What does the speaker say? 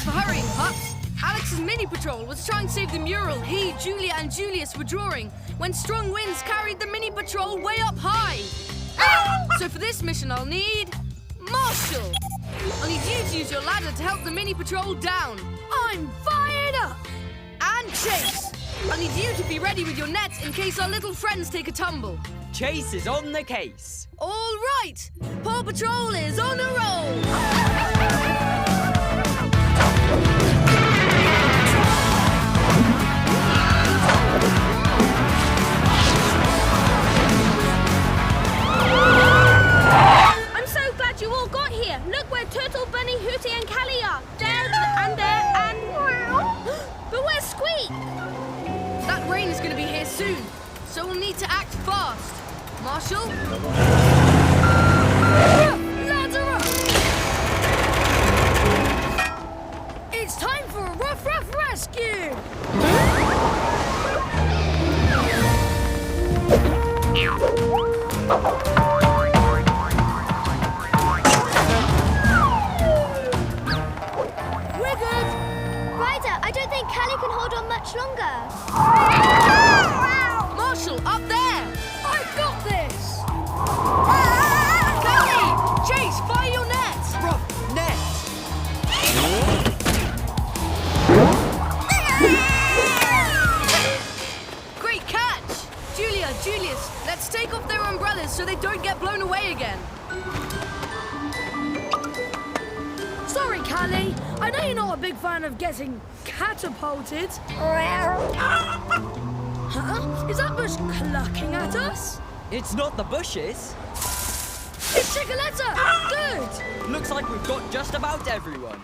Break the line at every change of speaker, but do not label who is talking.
Thanks for hurrying, pups. Alex's mini patrol was trying to save the mural he, Julia, and Julius were drawing when strong winds carried the mini patrol way up high. So for this mission, I'll need Marshall. I'll need you to use your ladder to help the mini patrol down. I'm fired up. And Chase. I need you to be ready with your nets in case our little friends take a tumble.
Chase is on the case.
All right. Paw Patrol is on a roll.
I'm so glad you all got here. Look where Turtle, Bunny, Hootie and Callie are. There and there and... But where's Squeak?
That rain is going to be here soon, so we'll need to act fast. Marshall? Ladder up! It's time for a rough rescue!
We're good. Ryder, I don't think Callie can hold on much longer.
Marshall, up there! I've got this! Callie! Chase, fire your net!
Rough net.
Great catch! Julia, Julius, let's take off their umbrellas so they don't get blown away again. Sorry, Callie. I know you're not a big fan of getting catapulted. Huh? Is that bush clucking at us?
It's not the bushes.
It's Chickaletta! Good!
Looks like we've got just about everyone.